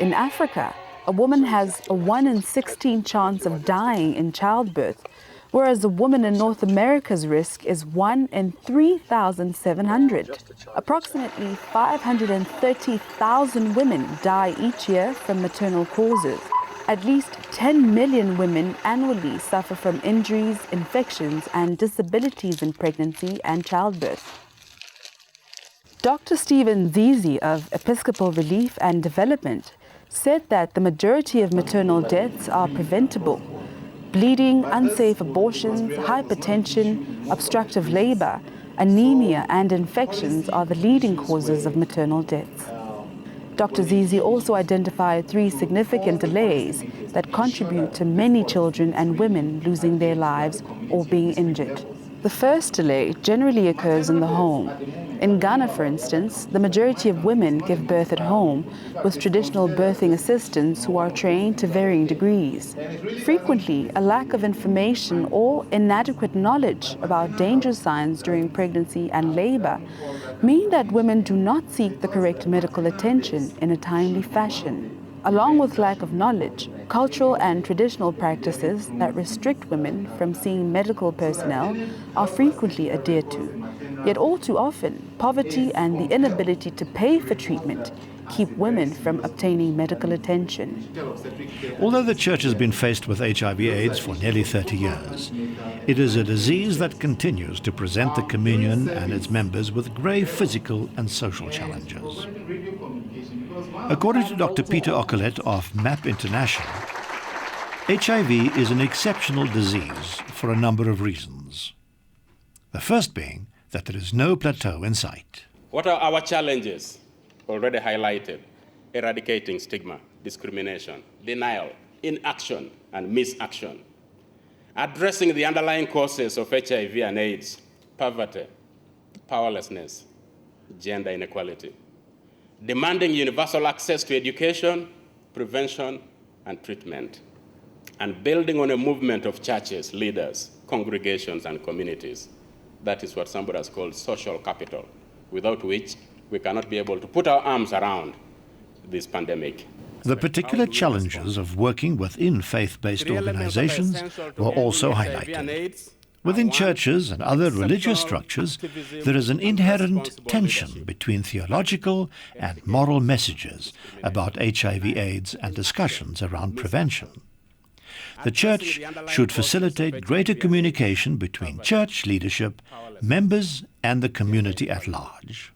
In Africa, a woman has a 1 in 16 chance of dying in childbirth, whereas a woman in North America's risk is 1 in 3,700. Approximately 530,000 women die each year from maternal causes. At least 10 million women annually suffer from injuries, infections, and disabilities in pregnancy and childbirth. Dr. Stephen Zizi of Episcopal Relief and Development said that the majority of maternal deaths are preventable. Bleeding, unsafe abortions, hypertension, obstructive labor, anemia, and infections are the leading causes of maternal deaths. Dr. Zizi also identified 3 significant delays that contribute to many children and women losing their lives or being injured. The first delay generally occurs in the home. In Ghana, for instance, the majority of women give birth at home with traditional birthing assistants who are trained to varying degrees. Frequently, a lack of information or inadequate knowledge about danger signs during pregnancy and labor mean that women do not seek the correct medical attention in a timely fashion. Along with lack of knowledge, cultural and traditional practices that restrict women from seeing medical personnel are frequently adhered to. Yet all too often, poverty and the inability to pay for treatment keep women from obtaining medical attention. Although the Church has been faced with HIV/AIDS for nearly 30 years, it is a disease that continues to present the communion and its members with grave physical and social challenges. According to Dr. Peter Okolet of MAP International, HIV is an exceptional disease for a number of reasons. The first being that there is no plateau in sight. What are our challenges? Already highlighted: eradicating stigma, discrimination, denial, inaction, and misaction. Addressing the underlying causes of HIV and AIDS: poverty, powerlessness, gender inequality. Demanding universal access to education, prevention, and treatment. And building on a movement of churches, leaders, congregations, and communities. That is what somebody has called social capital, without which we cannot be able to put our arms around this pandemic. The particular challenges of working within faith-based organizations were also highlighted. Within churches and other religious structures, there is an inherent tension between theological and moral messages about HIV/AIDS and discussions around prevention. The Church should facilitate greater communication between church leadership, members, and the community at large.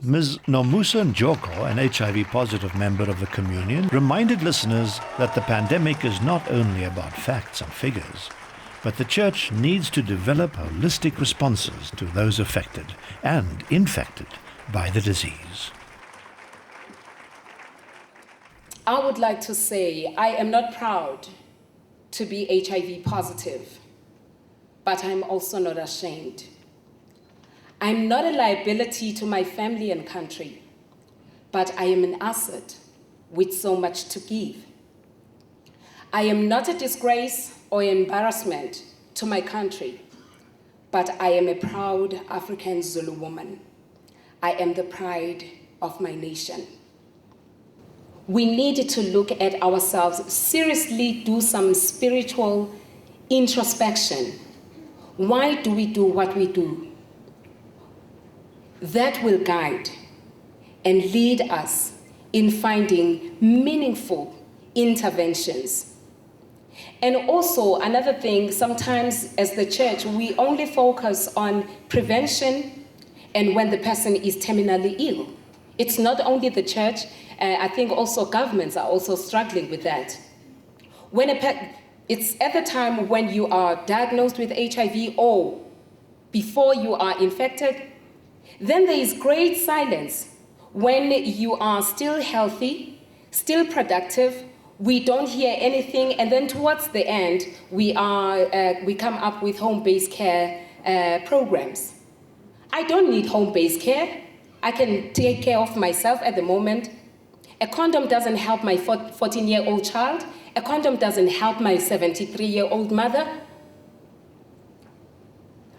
Ms. Nomusa Njoko, an HIV-positive member of the Communion, reminded listeners that the pandemic is not only about facts and figures, but the Church needs to develop holistic responses to those affected and infected by the disease. I would like to say I am not proud to be HIV positive, but I'm also not ashamed. I'm not a liability to my family and country, but I am an asset with so much to give. I am not a disgrace or embarrassment to my country, but I am a proud African Zulu woman. I am the pride of my nation. We need to look at ourselves, seriously do some spiritual introspection. Why do we do what we do? That will guide and lead us in finding meaningful interventions. And also, another thing, sometimes as the Church, we only focus on prevention and when the person is terminally ill. It's not only the Church, I think also governments are also struggling with that. It's at the time when you are diagnosed with HIV or before you are infected, then there is great silence. When you are still healthy, still productive, we don't hear anything, and then towards the end, we come up with home-based care programs. I don't need home-based care. I can take care of myself at the moment. A condom doesn't help my 14-year-old child. A condom doesn't help my 73-year-old mother.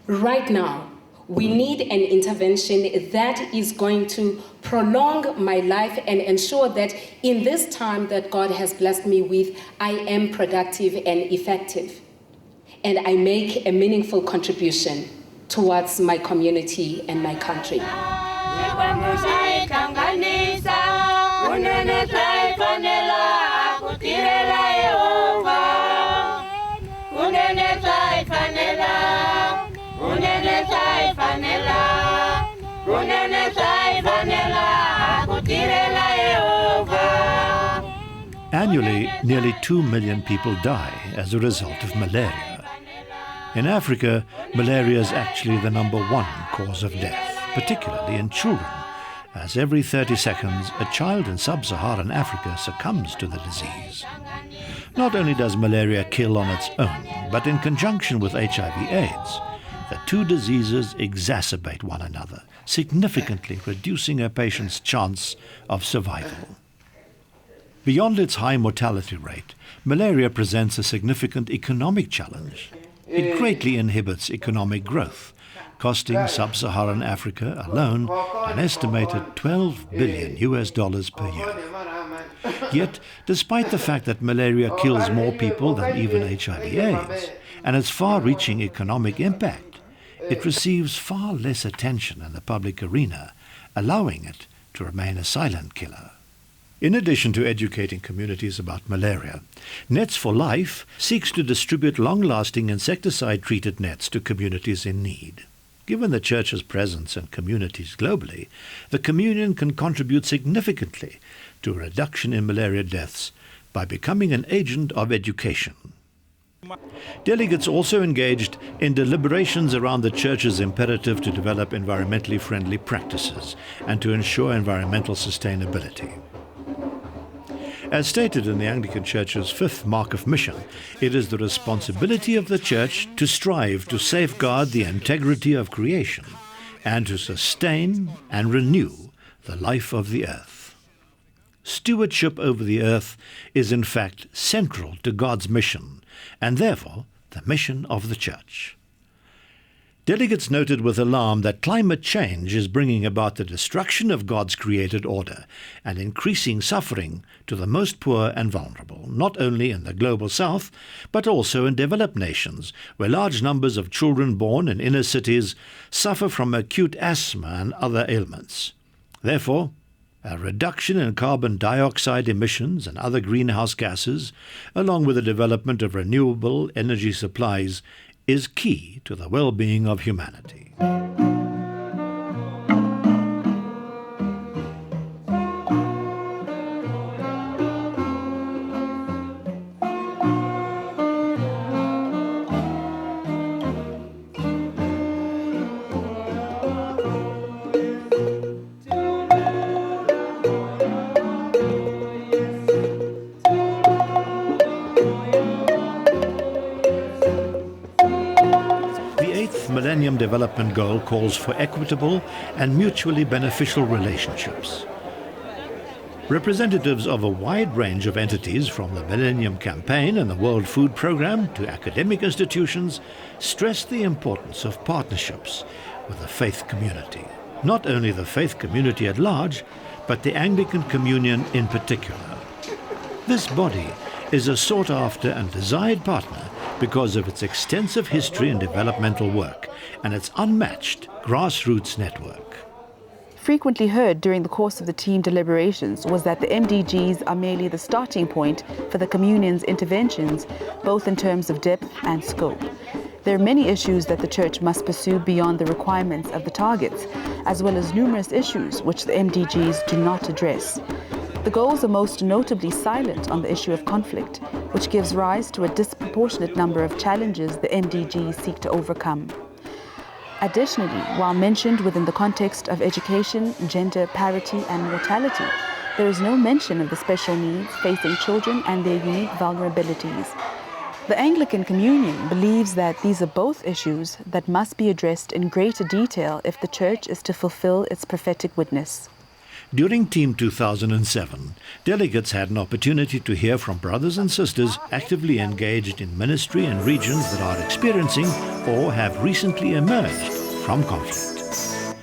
Right now, We need an intervention that is going to prolong my life and ensure that in this time that God has blessed me with, I am productive and effective. And I make a meaningful contribution towards my community and my country. Annually, nearly 2 million people die as a result of malaria. In Africa, malaria is actually the #1 cause of death, particularly in children, as every 30 seconds a child in sub-Saharan Africa succumbs to the disease. Not only does malaria kill on its own, but in conjunction with HIV/AIDS, the two diseases exacerbate one another, significantly reducing a patient's chance of survival. Beyond its high mortality rate, malaria presents a significant economic challenge. It greatly inhibits economic growth, costing sub-Saharan Africa alone an estimated $12 billion per year. Yet, despite the fact that malaria kills more people than even HIV/AIDS, and its far-reaching economic impact, it receives far less attention in the public arena, allowing it to remain a silent killer. In addition to educating communities about malaria, Nets for Life seeks to distribute long-lasting insecticide-treated nets to communities in need. Given the Church's presence in communities globally, the Communion can contribute significantly to a reduction in malaria deaths by becoming an agent of education. Delegates also engaged in deliberations around the Church's imperative to develop environmentally friendly practices and to ensure environmental sustainability. As stated in the Anglican Church's 5th Mark of Mission, it is the responsibility of the Church to strive to safeguard the integrity of creation and to sustain and renew the life of the earth. Stewardship over the earth is in fact central to God's mission and therefore the mission of the Church. Delegates noted with alarm that climate change is bringing about the destruction of God's created order and increasing suffering to the most poor and vulnerable, not only in the global south, but also in developed nations, where large numbers of children born in inner cities suffer from acute asthma and other ailments. Therefore, a reduction in carbon dioxide emissions and other greenhouse gases, along with the development of renewable energy supplies, is key to the well-being of humanity. Millennium Development Goal calls for equitable and mutually beneficial relationships. Representatives of a wide range of entities, from the Millennium Campaign and the World Food Programme to academic institutions, stressed the importance of partnerships with the faith community. Not only the faith community at large, but the Anglican Communion in particular. This body is a sought-after and desired partner because of its extensive history in developmental work and its unmatched grassroots network. Frequently heard during the course of the team deliberations was that the MDGs are merely the starting point for the Communion's interventions, both in terms of depth and scope. There are many issues that the Church must pursue beyond the requirements of the targets, as well as numerous issues which the MDGs do not address. The goals are most notably silent on the issue of conflict, which gives rise to a disproportionate number of challenges the MDGs seek to overcome. Additionally, while mentioned within the context of education, gender parity and mortality, there is no mention of the special needs facing children and their unique vulnerabilities. The Anglican Communion believes that these are both issues that must be addressed in greater detail if the Church is to fulfill its prophetic witness. During Team 2007, delegates had an opportunity to hear from brothers and sisters actively engaged in ministry in regions that are experiencing or have recently emerged from conflict.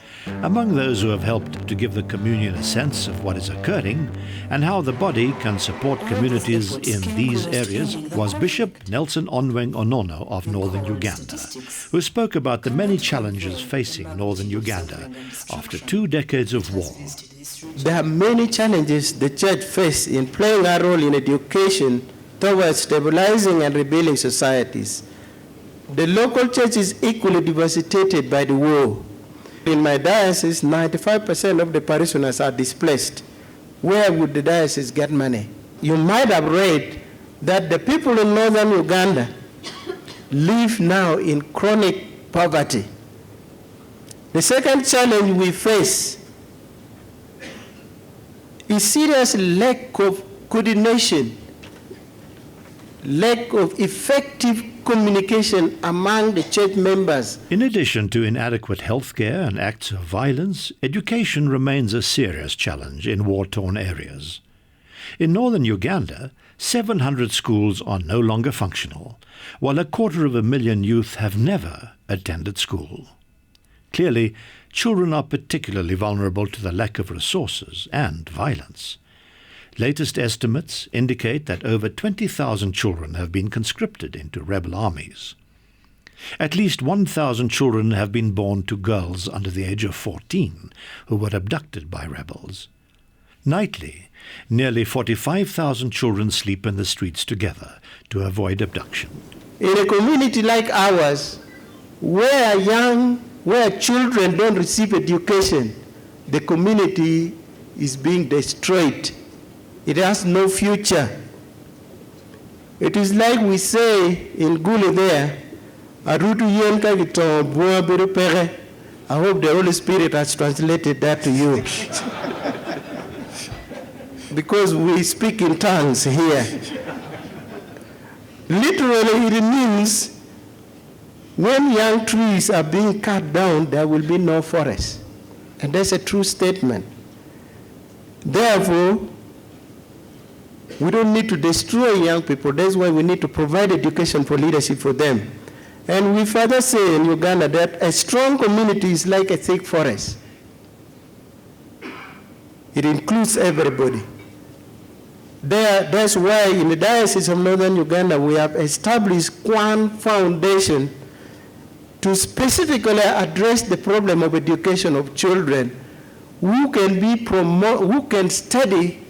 Among those who have helped to give the communion a sense of what is occurring and how the body can support communities in these areas was Bishop Nelson Onweng Onono of northern Uganda, who spoke about the many challenges facing northern Uganda after 2 decades of war. There are many challenges the church faces in playing a role in education towards stabilizing and rebuilding societies. The local church is equally devastated by the war. In my diocese, 95% of the parishioners are displaced. Where would the diocese get money? You might have read that the people in northern Uganda live now in chronic poverty. The second challenge we face is serious lack of coordination, lack of effective communication among the church members. In addition to inadequate health care and acts of violence, education remains a serious challenge in war-torn areas. In northern Uganda, 700 schools are no longer functional, while 250,000 youth have never attended school. Clearly, children are particularly vulnerable to the lack of resources and violence. Latest estimates indicate that over 20,000 children have been conscripted into rebel armies. At least 1,000 children have been born to girls under the age of 14 who were abducted by rebels. Nightly, nearly 45,000 children sleep in the streets together to avoid abduction. In a community like ours, where children don't receive education, the community is being destroyed. It has no future. It is like we say in Gulu there, I hope the Holy Spirit has translated that to you. Because we speak in tongues here. Literally, it means when young trees are being cut down, there will be no forest. And that's a true statement. Therefore, we don't need to destroy young people. That's why we need to provide education for leadership for them. And we further say in Uganda that a strong community is like a thick forest. It includes everybody. That's why in the Diocese of Northern Uganda we have established one foundation to specifically address the problem of education of children who can study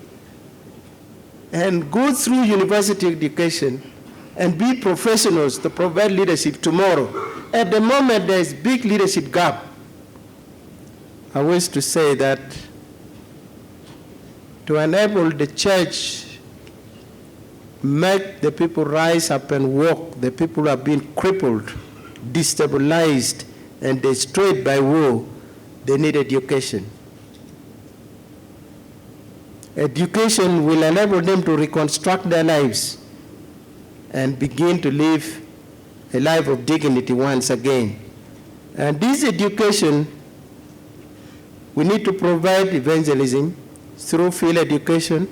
and go through university education and be professionals to provide leadership tomorrow. At the moment, there is big leadership gap. I wish to say that to enable the church make the people rise up and walk, the people who have been crippled, destabilized, and destroyed by war, they need education. Education will enable them to reconstruct their lives and begin to live a life of dignity once again. And this education, we need to provide evangelism through field education,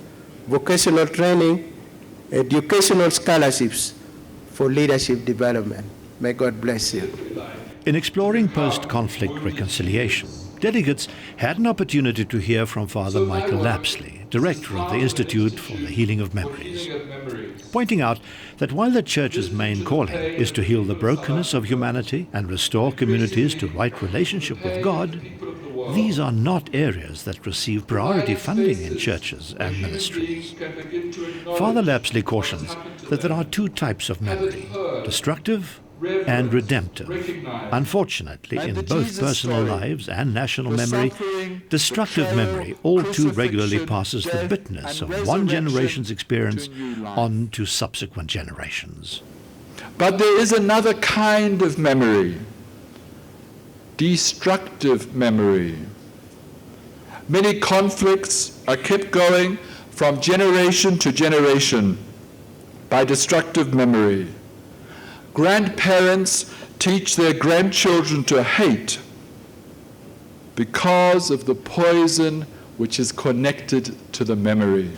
vocational training, educational scholarships for leadership development. May God bless you. In exploring post-conflict reconciliation, delegates had an opportunity to hear from Father Michael Lapsley, director of the Institute for the Healing of Memories, pointing out that while the Church's main calling is to heal the brokenness of humanity and restore communities to right relationship with God, these are not areas that receive priority funding in churches and ministries. Father Lapsley cautions that there are 2 types of memory, destructive and redemptive. Unfortunately, in both personal lives and national memory, destructive memory all too regularly passes the bitterness of one generation's experience on to subsequent generations. But there is another kind of memory, destructive memory. Many conflicts are kept going from generation to generation by destructive memory. Grandparents teach their grandchildren to hate because of the poison which is connected to the memory.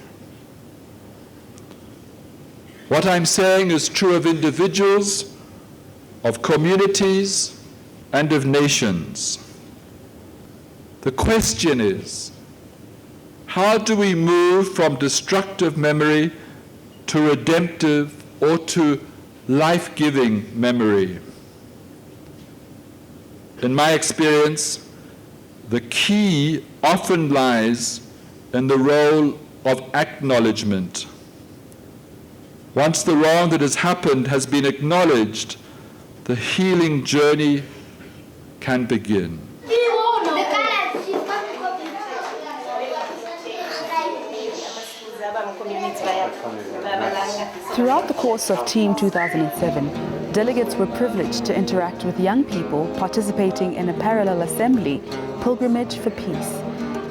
What I'm saying is true of individuals, of communities, and of nations. The question is, how do we move from destructive memory to redemptive or to life-giving memory? In my experience, the key often lies in the role of acknowledgement. Once the wrong that has happened has been acknowledged, the healing journey can begin. Throughout the course of Team 2007, delegates were privileged to interact with young people participating in a parallel assembly, Pilgrimage for Peace.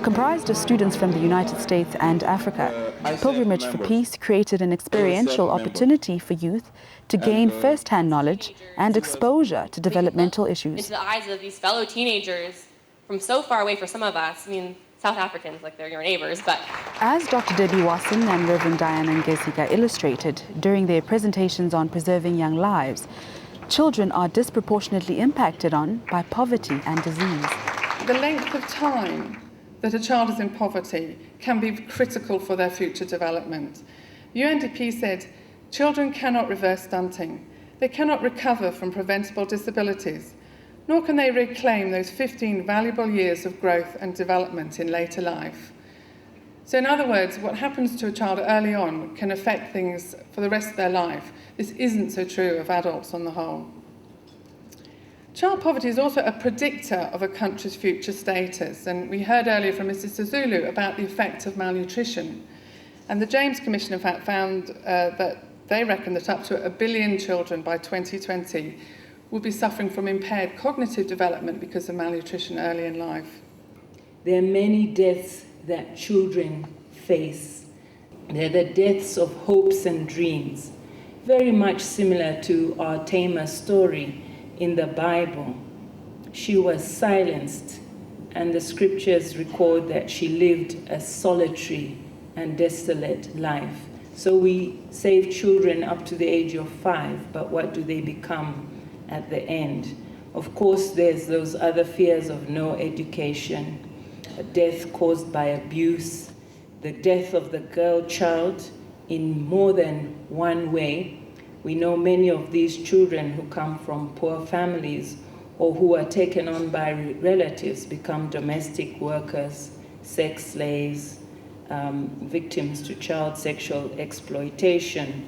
Comprised of students from the United States and Africa, Pilgrimage for Peace created an experiential opportunity for youth to gain first-hand knowledge and exposure to developmental issues. Into the eyes of these fellow teenagers from so far away for some of us, I mean, South Africans, like they're your neighbors, but... As Dr. Debbie Wasson and Reverend Diana Ngezika illustrated during their presentations on preserving young lives, children are disproportionately impacted on by poverty and disease. The length of time that a child is in poverty can be critical for their future development. UNDP said, children cannot reverse stunting. They cannot recover from preventable disabilities, nor can they reclaim those 15 valuable years of growth and development in later life. So in other words, what happens to a child early on can affect things for the rest of their life. This isn't so true of adults on the whole. Child poverty is also a predictor of a country's future status, and we heard earlier from Mrs. Sisulu about the effect of malnutrition. And the James Commission, in fact, found that they reckon that up to 1 billion children by 2020 will be suffering from impaired cognitive development because of malnutrition early in life. There are many deaths that children face. They're the deaths of hopes and dreams, very much similar to our Tamar story in the Bible. She was silenced, and the scriptures record that she lived a solitary and desolate life. So we save children up to the age of 5, but what do they become at the end? Of course, there's those other fears of no education, death caused by abuse, the death of the girl child in more than one way. We know many of these children who come from poor families or who are taken on by relatives become domestic workers, sex slaves, victims to child sexual exploitation.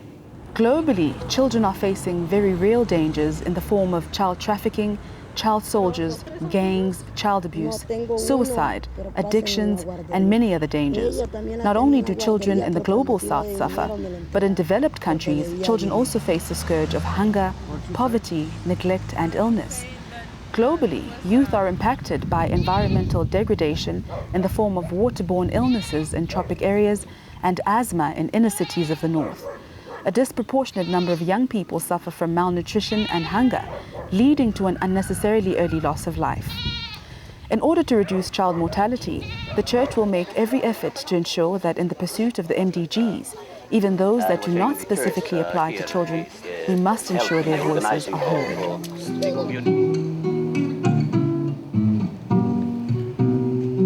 Globally, children are facing very real dangers in the form of child trafficking, child soldiers, gangs, child abuse, suicide, addictions, and many other dangers. Not only do children in the global south suffer, but in developed countries, children also face the scourge of hunger, poverty, neglect, and illness. Globally, youth are impacted by environmental degradation in the form of waterborne illnesses in tropic areas and asthma in inner cities of the north. A disproportionate number of young people suffer from malnutrition and hunger, leading to an unnecessarily early loss of life. In order to reduce child mortality, the Church will make every effort to ensure that in the pursuit of the MDGs, even those that do not specifically apply to children, we must ensure their voices are heard.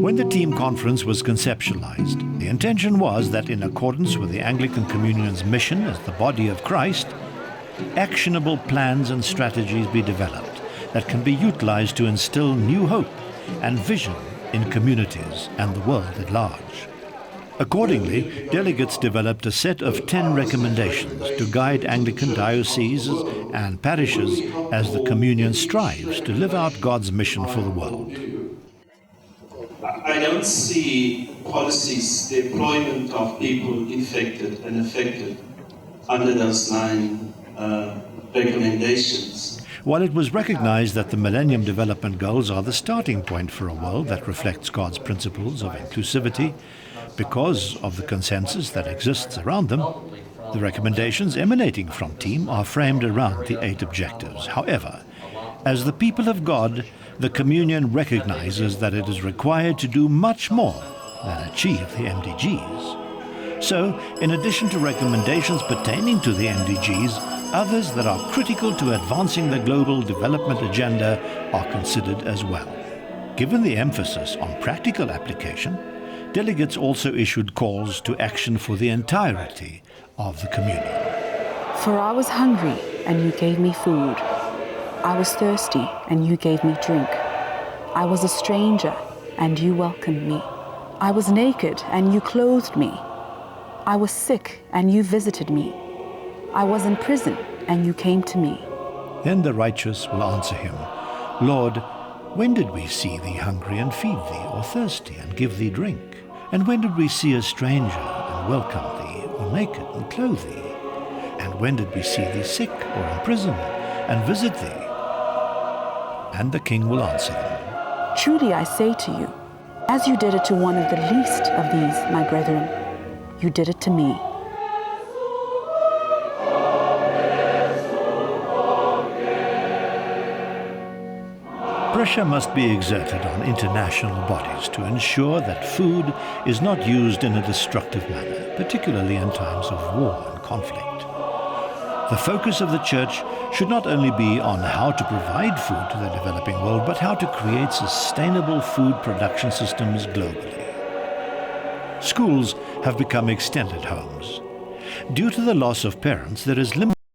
When the team conference was conceptualized, the intention was that in accordance with the Anglican Communion's mission as the body of Christ, actionable plans and strategies be developed that can be utilized to instill new hope and vision in communities and the world at large. Accordingly, delegates developed a set of 10 recommendations to guide Anglican dioceses and parishes as the Communion strives to live out God's mission for the world. I don't see policies, the employment of people infected and affected under those 9 recommendations. While it was recognized that the Millennium Development Goals are the starting point for a world that reflects God's principles of inclusivity, because of the consensus that exists around them, the recommendations emanating from TEAM are framed around the 8 objectives. However, as the people of God, the Communion recognizes that it is required to do much more than achieve the MDGs. So, in addition to recommendations pertaining to the MDGs, others that are critical to advancing the global development agenda are considered as well. Given the emphasis on practical application, delegates also issued calls to action for the entirety of the communion. For I was hungry, and you gave me food. I was thirsty, and you gave me drink. I was a stranger, and you welcomed me. I was naked, and you clothed me. I was sick, and you visited me. I was in prison, and you came to me. Then the righteous will answer him, Lord, when did we see thee hungry and feed thee, or thirsty and give thee drink? And when did we see a stranger and welcome thee, or naked and clothe thee? And when did we see thee sick or in prison and visit thee? And the king will answer them, Truly I say to you, as you did it to one of the least of these, my brethren, you did it to me. Pressure must be exerted on international bodies to ensure that food is not used in a destructive manner, particularly in times of war and conflict. The focus of the Church should not only be on how to provide food to the developing world, but how to create sustainable food production systems globally. Schools have become extended homes. Due to the loss of parents, there is limited